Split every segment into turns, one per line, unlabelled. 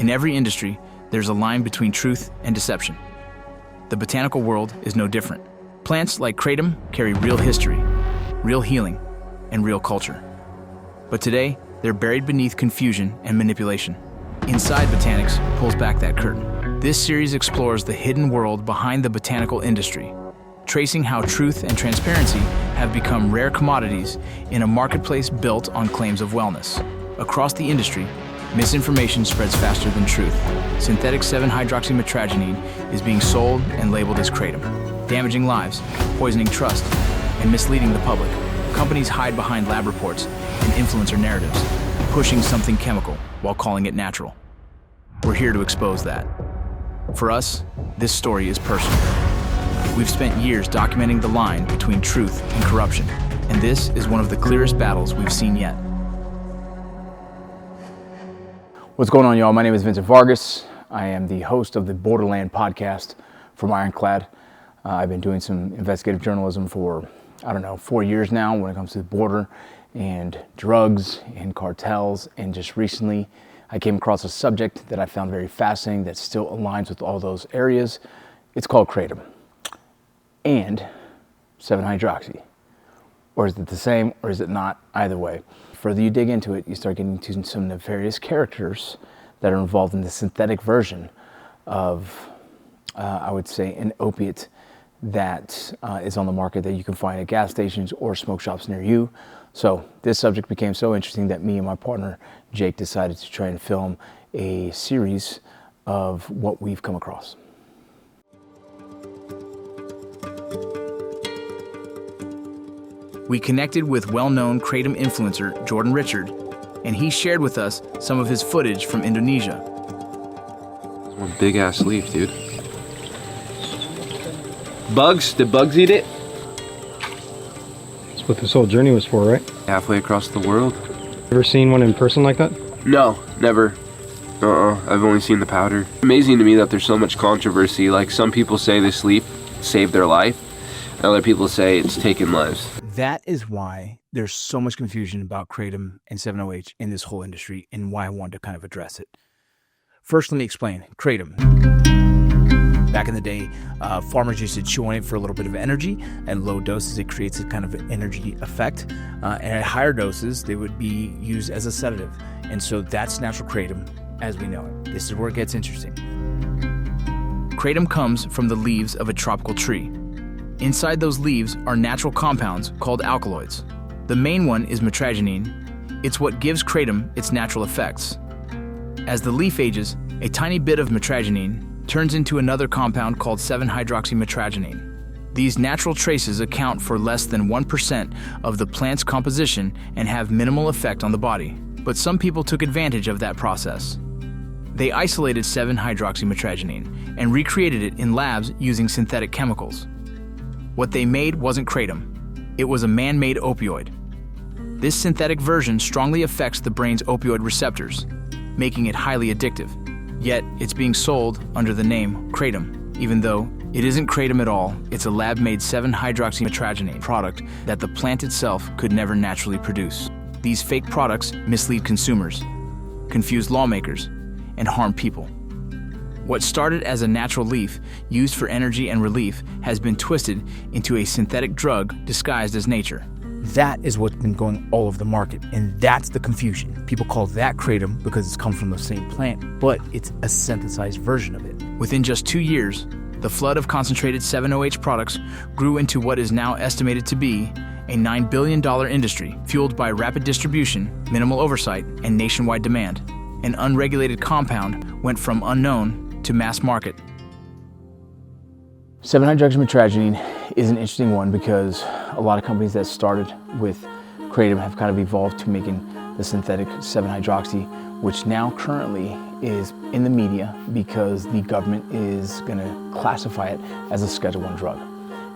In every industry, there's a line between truth and deception. The botanical world is no different. Plants like Kratom carry real history, real healing, and real culture. But today, they're buried beneath confusion and manipulation. Inside Botanics pulls back that curtain. This series explores the hidden world behind the botanical industry, tracing how truth and transparency have become rare commodities in a marketplace built on claims of wellness. Across the industry, misinformation spreads faster than truth. Synthetic 7-hydroxymetragenine is being sold and labeled as Kratom, damaging lives, poisoning trust, and misleading the public. Companies hide behind lab reports and influencer narratives, pushing something chemical while calling it natural. We're here to expose that. For us, this story is personal. We've spent years documenting the line between truth and corruption, and this is one of the clearest battles we've seen yet. What's going on, y'all? My name is Vincent Vargas. I am the host of the Borderland podcast from Ironclad. I've been doing some investigative journalism for, 4 years now when it comes to the border and drugs and cartels. And just recently, I came across a subject that I found very fascinating that still aligns with all those areas. It's called Kratom and 7-hydroxy. Or is it the same or is it not? Either way. The further you dig into it, you start getting to some nefarious characters that are involved in the synthetic version of, I would say, an opiate that is on the market that you can find at gas stations or smoke shops near you. So this subject became so interesting that me and my partner, Jake, decided to try and film a series of what we've come across. We connected with well-known Kratom influencer Jordan Richard, and he shared with us some of his footage from Indonesia.
One big ass leaf, dude. Bugs? Did bugs eat it?
That's what this whole journey was for, right?
Halfway across the world.
Ever seen one in person like that?
No, never. I've only seen the powder. Amazing to me that there's so much controversy. Like, some people say this leaf saved their life, and other people say it's taken lives.
That is why there's so much confusion about Kratom and 7-OH in this whole industry and why I wanted to kind of address it. First, let me explain. Kratom. Back in the day, farmers used to chew on it for a little bit of energy. At low doses, it creates a kind of an energy effect. And at higher doses, they would be used as a sedative. And so that's natural Kratom as we know it. This is where it gets interesting. Kratom comes from the leaves of a tropical tree. Inside those leaves are natural compounds called alkaloids. The main one is metragenine. It's what gives Kratom its natural effects. As the leaf ages, a tiny bit of metragenine turns into another compound called 7-hydroxymetragenine. These natural traces account for less than 1% of the plant's composition and have minimal effect on the body. But some people took advantage of that process. They isolated 7-hydroxymetragenine and recreated it in labs using synthetic chemicals. What they made wasn't Kratom. It was a man-made opioid. This synthetic version strongly affects the brain's opioid receptors, making it highly addictive. Yet, it's being sold under the name Kratom, even though it isn't Kratom at all. It's a lab-made 7-hydroxymetragenine product that the plant itself could never naturally produce. These fake products mislead consumers, confuse lawmakers, and harm people. What started as a natural leaf used for energy and relief has been twisted into a synthetic drug disguised as nature. That is what's been going all over the market, and that's the confusion. People call that Kratom because it's come from the same plant, but it's a synthesized version of it. Within just 2 years, the flood of concentrated 7-OH products grew into what is now estimated to be a $9 billion industry, fueled by rapid distribution, minimal oversight, and nationwide demand. An unregulated compound went from unknown to mass market. 7-hydroxymetragenine is an interesting one because a lot of companies that started with Kratom have kind of evolved to making the synthetic 7-hydroxy, which now currently is in the media because the government is going to classify it as a Schedule I drug.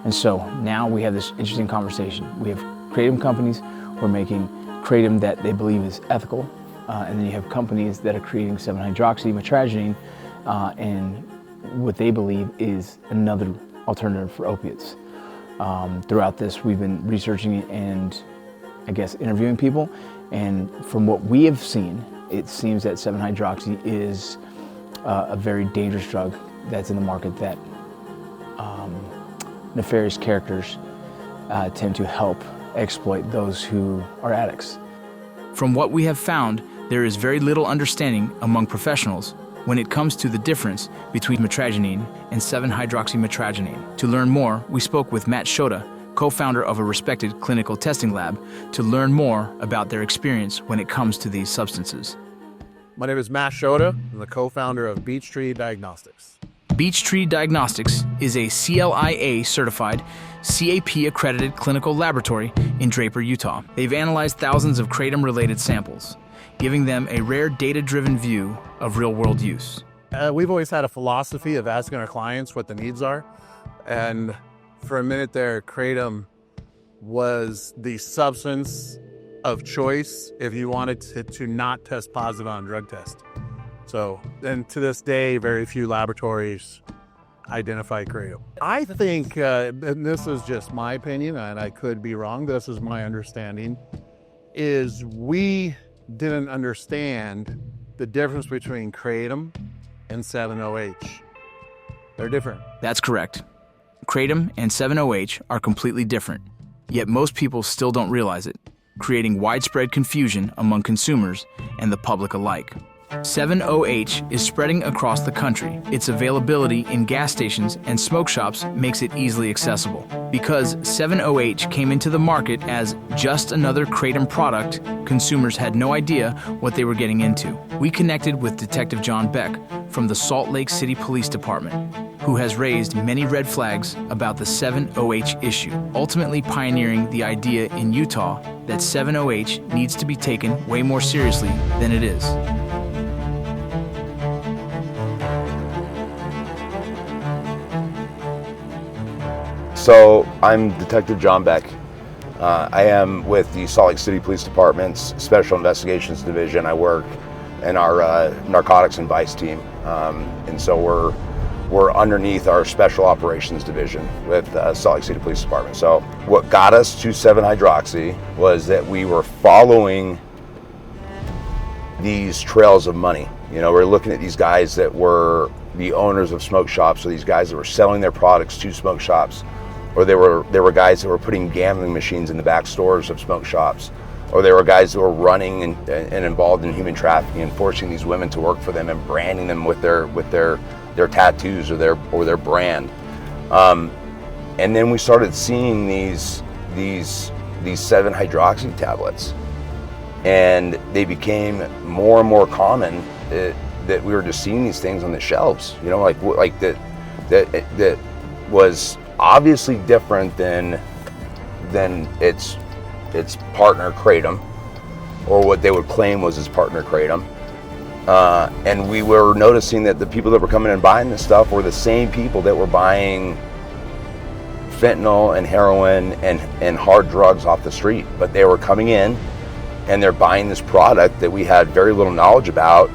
And so now we have this interesting conversation. We have Kratom companies who are making Kratom that they believe is ethical, and then you have companies that are creating 7-hydroxymetragenine and what they believe is another alternative for opiates. Throughout this, we've been researching it and I guess interviewing people, and from what we have seen, it seems that 7-hydroxy is a very dangerous drug that's in the market that nefarious characters tend to help exploit those who are addicts. From what we have found, there is very little understanding among professionals when it comes to the difference between mitragynine and 7-hydroxymitragynine. To learn more, we spoke with Matt Shota, co-founder of a respected clinical testing lab, to learn more about their experience when it comes to these substances.
My name is Matt Shota. I'm the co-founder of Beachree Diagnostics.
Beachree Diagnostics is a CLIA-certified, CAP-accredited clinical laboratory in Draper, Utah. They've analyzed thousands of kratom-related samples, giving them a rare data-driven view of real-world use.
We've always had a philosophy of asking our clients what the needs are. And for a minute there, kratom was the substance of choice if you wanted to not test positive on a drug test. So, and to this day, very few laboratories identify kratom. I think, and this is just my opinion, and I could be wrong, this is my understanding, is we didn't understand the difference between kratom and 7-OH. They're different.
That's correct. Kratom and 7-OH are completely different, yet most people still don't realize it, creating widespread confusion among consumers and the public alike. 7-OH is spreading across the country. Its availability in gas stations and smoke shops makes it easily accessible. Because 7-OH came into the market as just another kratom product, consumers had no idea what they were getting into. We connected with Detective John Beck from the Salt Lake City Police Department, who has raised many red flags about the 7-OH issue, ultimately pioneering the idea in Utah that 7-OH needs to be taken way more seriously than it is.
So I'm Detective John Beck. I am with the Salt Lake City Police Department's Special Investigations Division. I work in our narcotics and vice team, and so we're underneath our Special Operations Division with Salt Lake City Police Department. So what got us to 7-hydroxy was that we were following these trails of money. You know, we're looking at these guys that were the owners of smoke shops, or these guys that were selling their products to smoke shops, or there were guys that were putting gambling machines in the back stores of smoke shops, or there were guys that were running and involved in human trafficking and forcing these women to work for them and branding them with their tattoos or their brand. And then we started seeing these 7-hydroxy tablets, and they became more and more common. That we were just seeing these things on the shelves, you know, like that was obviously different than its partner kratom, or what they would claim was its partner kratom. And we were noticing that the people that were coming and buying this stuff were the same people that were buying fentanyl and heroin and hard drugs off the street, but they were coming in and they're buying this product that we had very little knowledge about.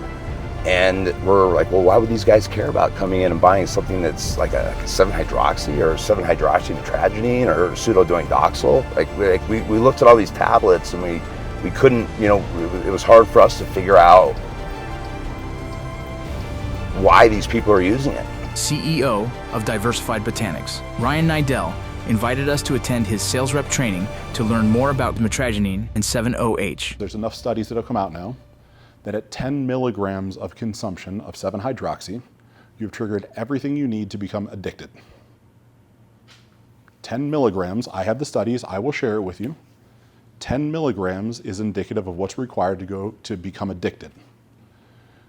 And we're like, well, why would these guys care about coming in and buying something that's like a 7-hydroxy or 7-hydroxymitragynine or pseudodoxyl? Like we looked at all these tablets and we couldn't, you know, it was hard for us to figure out why these people are using it.
CEO of Diversified Botanics, Ryan Nidell, invited us to attend his sales rep training to learn more about mitragynine and 7-OH.
There's enough studies that have come out now that at 10 milligrams of consumption of 7-hydroxy, you've triggered everything you need to become addicted. 10 milligrams, I have the studies, I will share it with you. 10 milligrams is indicative of what's required to become addicted.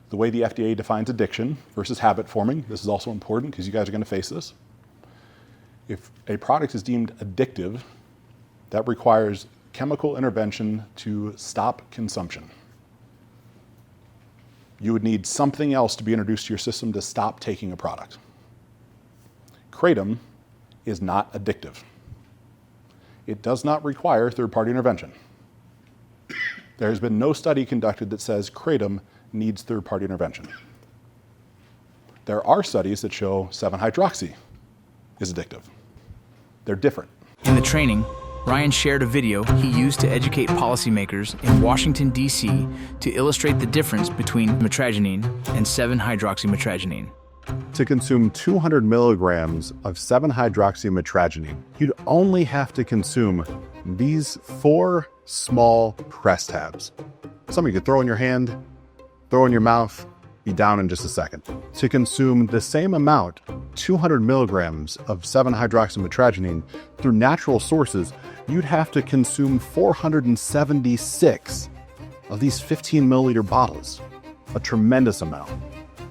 The way the FDA defines addiction versus habit forming, this is also important because you guys are going to face this. If a product is deemed addictive, that requires chemical intervention to stop consumption. You would need something else to be introduced to your system to stop taking a product. Kratom is not addictive. It does not require third-party intervention. There has been no study conducted that says kratom needs third-party intervention. There are studies that show 7-hydroxy is addictive. They're different.
In the training, Ryan shared a video he used to educate policymakers in Washington, D.C. to illustrate the difference between mitragynine and 7-hydroxymitragynine.
To consume 200 milligrams of 7-hydroxymitragynine, you'd only have to consume these 4 small press tabs. Some you could throw in your hand, throw in your mouth, be down in just a second. To consume the same amount, 200 milligrams of 7-hydroxymitragynine through natural sources, you'd have to consume 476 of these 15 milliliter bottles, a tremendous amount.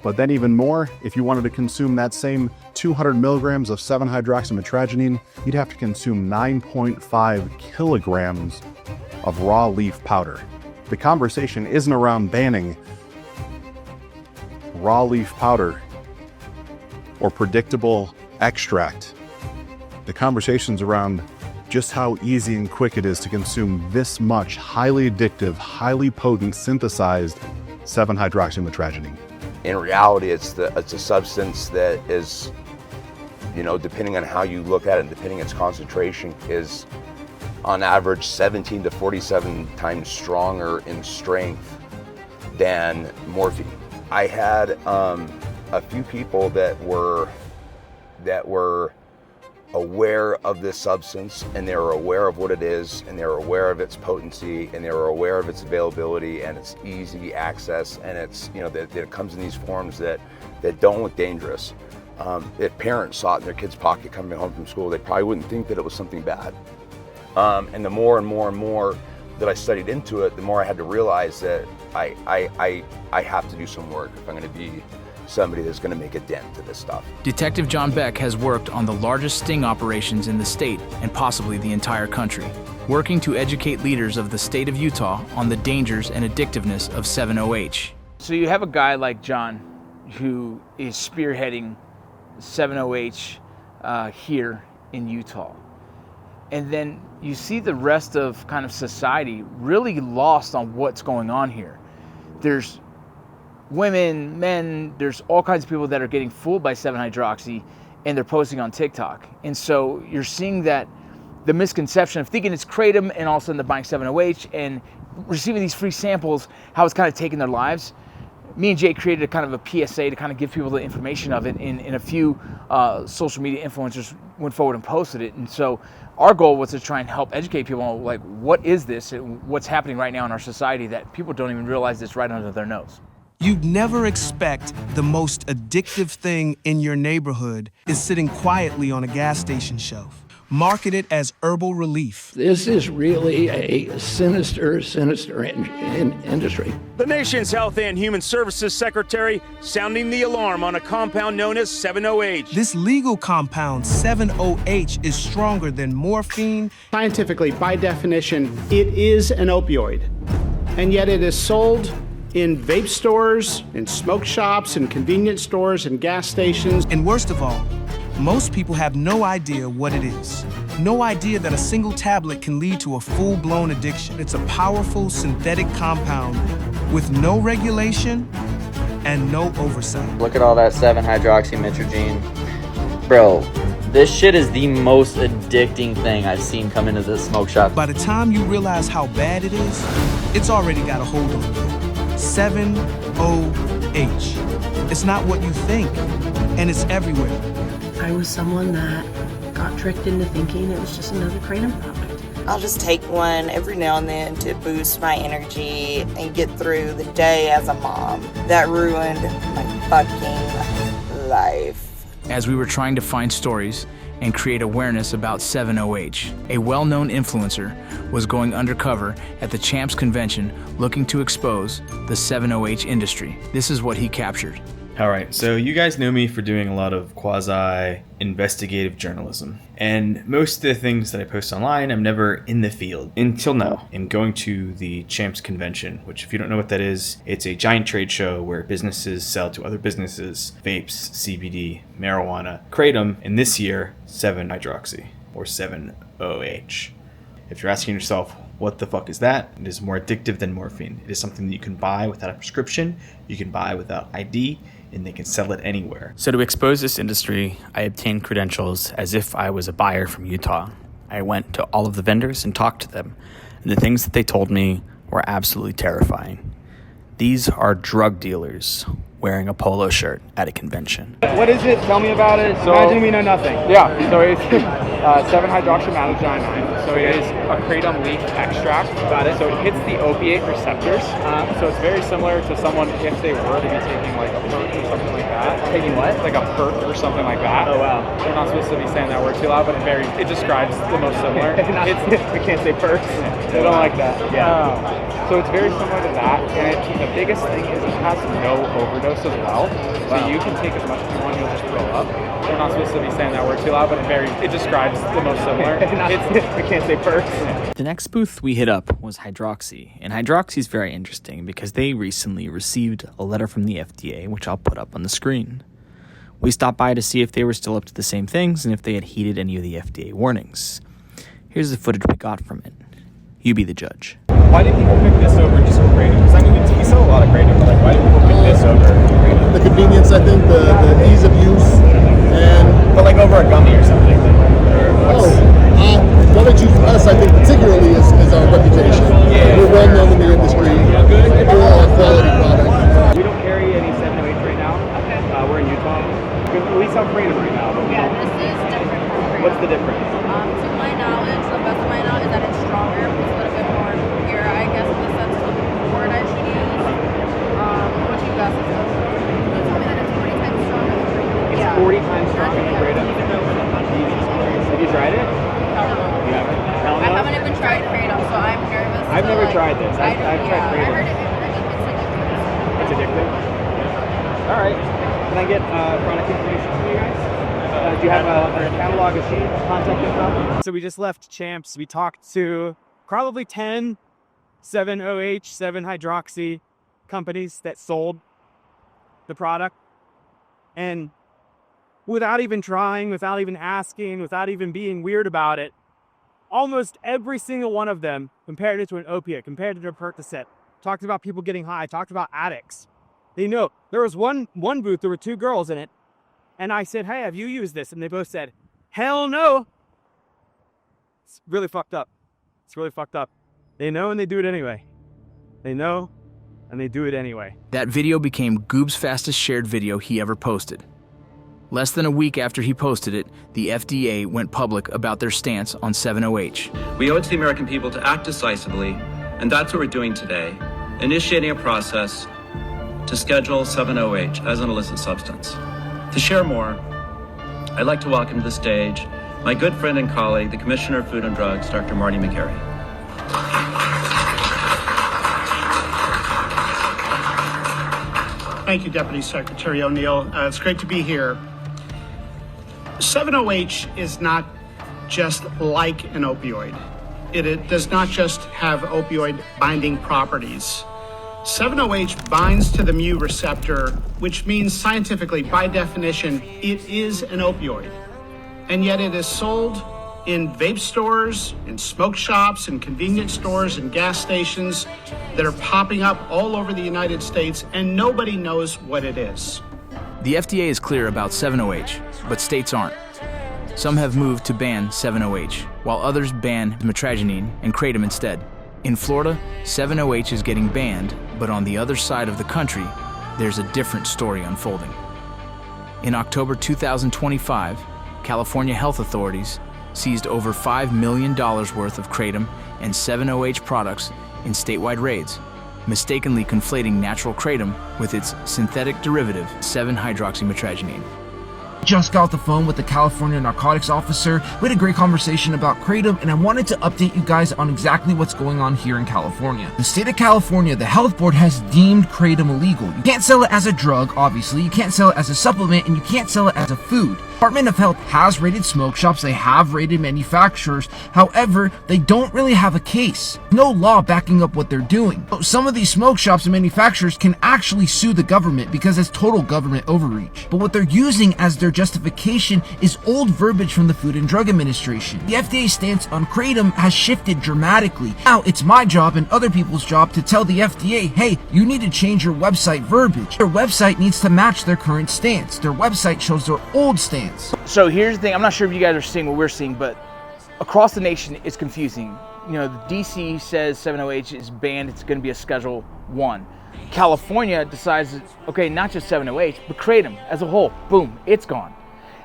But then even more, if you wanted to consume that same 200 milligrams of 7-hydroxymitragynine, you'd have to consume 9.5 kilograms of raw leaf powder. The conversation isn't around banning raw leaf powder or predictable extract. The conversation's around just how easy and quick it is to consume this much highly addictive, highly potent synthesized 7-hydroxymitragynine.
In reality, it's a substance that is, depending on how you look at it, and depending on its concentration, is on average 17 to 47 times stronger in strength than morphine. I had a few people that were aware of this substance, and they were aware of what it is, and they were aware of its potency, and they were aware of its availability and its easy access, and it's that it comes in these forms that don't look dangerous. If parents saw it in their kid's pocket coming home from school, they probably wouldn't think that it was something bad. And the more and more and more that I studied into it, the more I had to realize that I have to do some work if I'm going to be somebody that's going to make a dent to this stuff.
Detective John Beck has worked on the largest sting operations in the state and possibly the entire country, working to educate leaders of the state of Utah on the dangers and addictiveness of 7-OH. So you have a guy like John who is spearheading 7-OH here in Utah. And then you see the rest of kind of society really lost on what's going on here. There's women, men, there's all kinds of people that are getting fooled by 7-hydroxy and they're posting on TikTok. And so you're seeing that the misconception of thinking it's Kratom and all of a sudden they're buying 7-OH and receiving these free samples, how it's kind of taking their lives. Me and Jay created a kind of a PSA to kind of give people the information of it, and a few social media influencers went forward and posted it. And so our goal was to try and help educate people on like, what is this and what's happening right now in our society that people don't even realize it's right under their nose.
You'd never expect the most addictive thing in your neighborhood is sitting quietly on a gas station shelf, marketed as herbal relief.
This is really a sinister industry.
The nation's Health and Human Services Secretary sounding the alarm on a compound known as 7-OH.
This legal compound, 7-OH, is stronger than morphine.
Scientifically, by definition, it is an opioid, and yet it is sold in vape stores, in smoke shops, in convenience stores, and gas stations.
And worst of all, most people have no idea what it is. No idea that a single tablet can lead to a full-blown addiction. It's a powerful synthetic compound with no regulation and no oversight.
Look at all that 7-hydroxymitragynine. Bro, this shit is the most addicting thing I've seen come into this smoke shop.
By the time you realize how bad it is, it's already got a hold on you. 7-OH. It's not what you think, and it's everywhere.
I was someone that got tricked into thinking it was just another Kratom product.
I'll just take one every now and then to boost my energy and get through the day as a mom. That ruined my fucking life.
As we were trying to find stories and create awareness about 7-OH, a well-known influencer was going undercover at the Champs Convention looking to expose the 7-OH industry. This is what he captured.
All right, so you guys know me for doing a lot of quasi-investigative journalism. And most of the things that I post online, I'm never in the field. Until now, I'm going to the Champs Convention, which if you don't know what that is, it's a giant trade show where businesses sell to other businesses vapes, CBD, marijuana, Kratom, and this year, 7-hydroxy, or 7-OH. If you're asking yourself, what the fuck is that? It is more addictive than morphine. It is something that you can buy without a prescription, you can buy without ID, and they can sell it anywhere.
So to expose this industry, I obtained credentials as if I was a buyer from Utah.
I went to all of the vendors and talked to them, and the things that they told me were absolutely terrifying. These are drug dealers wearing a polo shirt at a convention.
What is it? Tell me about it. So, imagine we know nothing. Yeah, so it's 7-hydroxymallogylamine. So it is a kratom leaf extract. Got it. So it hits the opiate receptors. So it's very similar to someone if they were to be taking like a perk or something like that. Taking what? Like a perk or something like that. Oh wow. We're not supposed to be saying that word too loud, but it describes the most similar. We can't say perks. They don't like that. Yeah. So it's very similar to that, and the biggest thing is it has no overdose as well. So you can take as much as you want, you'll just throw up. We're not supposed to be saying that word too loud, but it describes the most similar. We can't say perks.
The next booth we hit up was Hydroxy, and Hydroxy is very interesting because they recently received a letter from the FDA, which I'll put up on the screen. We stopped by to see if they were still up to the same things and if they had heeded any of the FDA warnings. Here's the footage we got from it. You be the judge.
Why did people pick this over just for kratom? Because I mean, we sell a lot of kratom, but like, why did people pick this over kratom?
The convenience, I think, the ease of use, and
but like over a gummy or something.
Why they choose us? I think particularly is our reputation. Yeah. We're well known in the industry for our quality product.
We don't carry any 708 right now. Okay. We're in Utah. We sell kratom right now.
Yeah, this is different from kratom.
What's the difference?
To my knowledge, the best of my knowledge is that it's stronger. It's a little bit more pure, I guess, in the sense of the word I should use. What you guys have done? You told me that it's 40 times stronger than kratom.
It's 40 times stronger than kratom. Have you tried it? You haven't?
I haven't even tried kratom, so I'm nervous.
I've never tried this. I've tried kratom.
I heard it's addictive.
It's addictive? All right. Can I get product information from you guys? Do you have a catalog of sheet, contact info?
So we just left Champs. We talked to probably 10 7-OH, 7-hydroxy companies that sold the product. And without even trying, without even asking, without even being weird about it, almost every single one of them compared it to an opiate, compared it to a Percocet, talked about people getting high, talked about addicts. They know. There was one booth, there were 2 girls in it, and I said, hey, have you used this? And they both said, hell no. It's really fucked up. It's really fucked up. They know and they do it anyway. They know and they do it anyway.
That video became Goob's fastest shared video he ever posted. Less than a week after he posted it, the FDA went public about their stance on 7-OH.
We owe it to the American people to act decisively, and that's what we're doing today, initiating a process to schedule 7-OH as an illicit substance. To share more, I'd like to welcome to the stage my good friend and colleague, the Commissioner of Food and Drugs, Dr. Marty Beachree.
Thank you, Deputy Secretary O'Neill. It's great to be here. 7-OH is not just like an opioid. It does not just have opioid binding properties. 7-OH binds to the mu receptor, which means scientifically, by definition, it is an opioid. And yet it is sold in vape stores, in smoke shops, in convenience stores, and gas stations that are popping up all over the United States, and nobody knows what it is.
The FDA is clear about 7-OH, but states aren't. Some have moved to ban 7-OH, while others ban mitragynine and kratom instead. In Florida, 7-OH is getting banned, but on the other side of the country, there's a different story unfolding. In October 2025, California health authorities seized over $5 million worth of kratom and 7-OH products in statewide raids, mistakenly conflating natural kratom with its synthetic derivative, 7-hydroxymitragynine.
Just got off the phone with the California narcotics officer. We had a great conversation about kratom, and I wanted to update you guys on exactly what's going on here in California. The state of California, the health board has deemed kratom illegal. You can't sell it as a drug, obviously, you can't sell it as a supplement, and you can't sell it as a food. Department of Health has raided smoke shops, they have raided manufacturers, however, they don't really have a case. No law backing up what they're doing. Some of these smoke shops and manufacturers can actually sue the government because it's total government overreach. But what they're using as their justification is old verbiage from the Food and Drug Administration. The FDA's stance on kratom has shifted dramatically. Now it's my job and other people's job to tell the FDA, hey, you need to change your website verbiage. Their website needs to match their current stance. Their website shows their old stance.
So here's the thing, I'm not sure if you guys are seeing what we're seeing, but across the nation, it's confusing. You know, the DC says 7-OH is banned, it's going to be a Schedule 1. California decides, okay, not just 7-OH, but Kratom as a whole, boom, it's gone.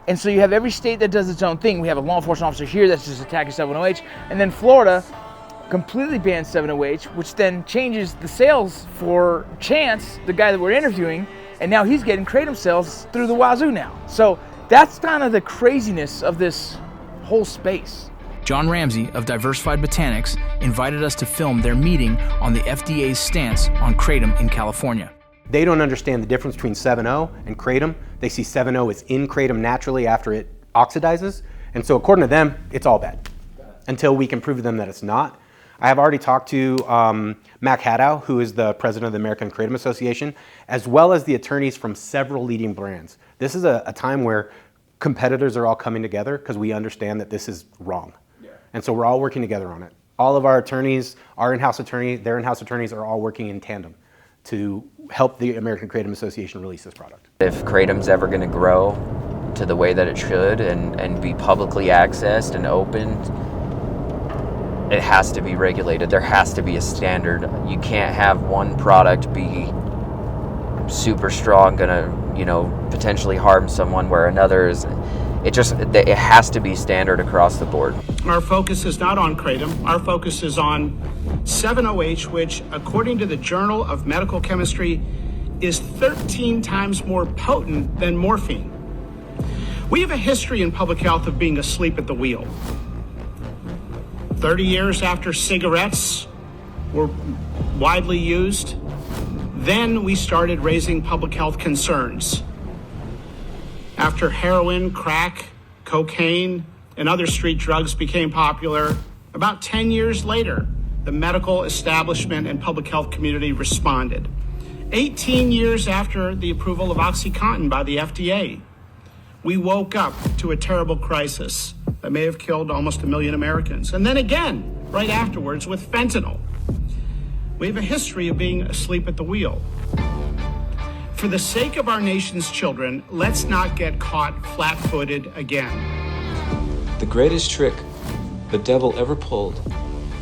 And so you have every state that does its own thing. We have a law enforcement officer here that's just attacking 7-OH, and then Florida completely bans 7-OH, which then changes the sales for Chance, the guy that we're interviewing, and now he's getting Kratom sales through the wazoo now. So that's kind of the craziness of this whole space.
John Ramsey of Diversified Botanics invited us to film their meeting on the FDA's stance on Kratom in California.
They don't understand the difference between 7-O and Kratom. They see 7-O is in Kratom naturally after it oxidizes. And so according to them, it's all bad until we can prove to them that it's not. I have already talked to Mac Haddow, who is the president of the American Kratom Association, as well as the attorneys from several leading brands. This is a time where competitors are all coming together because we understand that this is wrong. Yeah. And so we're all working together on it. All of our attorneys, our in-house attorney, their in-house attorneys are all working in tandem to help the American Kratom Association release this product.
If Kratom's ever going to grow to the way that it should and be publicly accessed and opened, it has to be regulated. There has to be a standard. You can't have one product be super strong, gonna, potentially harm someone, where another is. It has to be standard across the board.
Our focus is not on Kratom. Our focus is on 7-OH, which, according to the Journal of Medical Chemistry, is 13 times more potent than morphine. We have a history in public health of being asleep at the wheel. 30 years after cigarettes were widely used, then we started raising public health concerns. After heroin, crack, cocaine, and other street drugs became popular, about 10 years later, the medical establishment and public health community responded. 18 years after the approval of OxyContin by the FDA, we woke up to a terrible crisis that may have killed almost 1 million Americans. And then again, right afterwards, with fentanyl. We have a history of being asleep at the wheel. For the sake of our nation's children, let's not get caught flat-footed again.
The greatest trick the devil ever pulled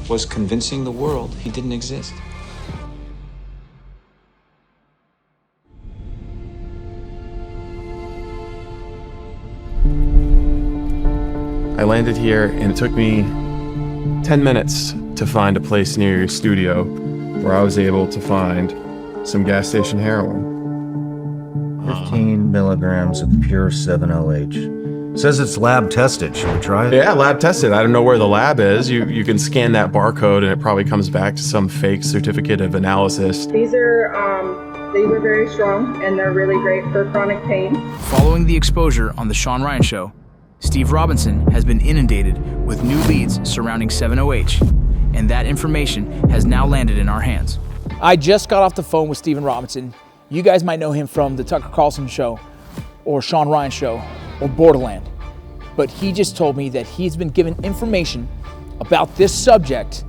was convincing the world he didn't exist.
I landed here and it took me 10 minutes to find a place near your studio where I was able to find some gas station heroin.
15 milligrams of pure 7-OH. Says it's lab tested. Should we try it?
Yeah, lab tested. I don't know where the lab is. You can scan that barcode and it probably comes back to some fake certificate of analysis.
These are very strong and they're really great for chronic pain.
Following the exposure on The Sean Ryan Show, Steve Robinson has been inundated with new leads surrounding 7-OH, and that information has now landed in our hands.
I just got off the phone with Stephen Robinson. You guys might know him from the Tucker Carlson Show, or Sean Ryan Show, or Borderland. But he just told me that he's been given information about this subject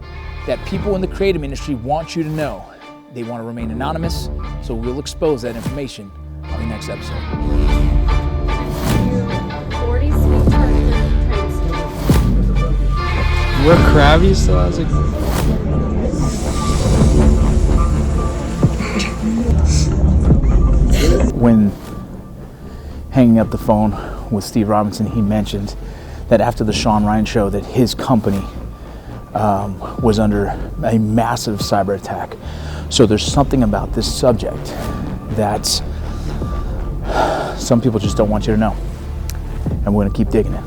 that people in the creative industry want you to know. They want to remain anonymous, so we'll expose that information on the next episode.
Where Krabby still has it.
When hanging up the phone with Steve Robinson, he mentioned that after the Sean Ryan Show that his company was under a massive cyber attack. So there's something about this subject that some people just don't want you to know. And we're going to keep digging it.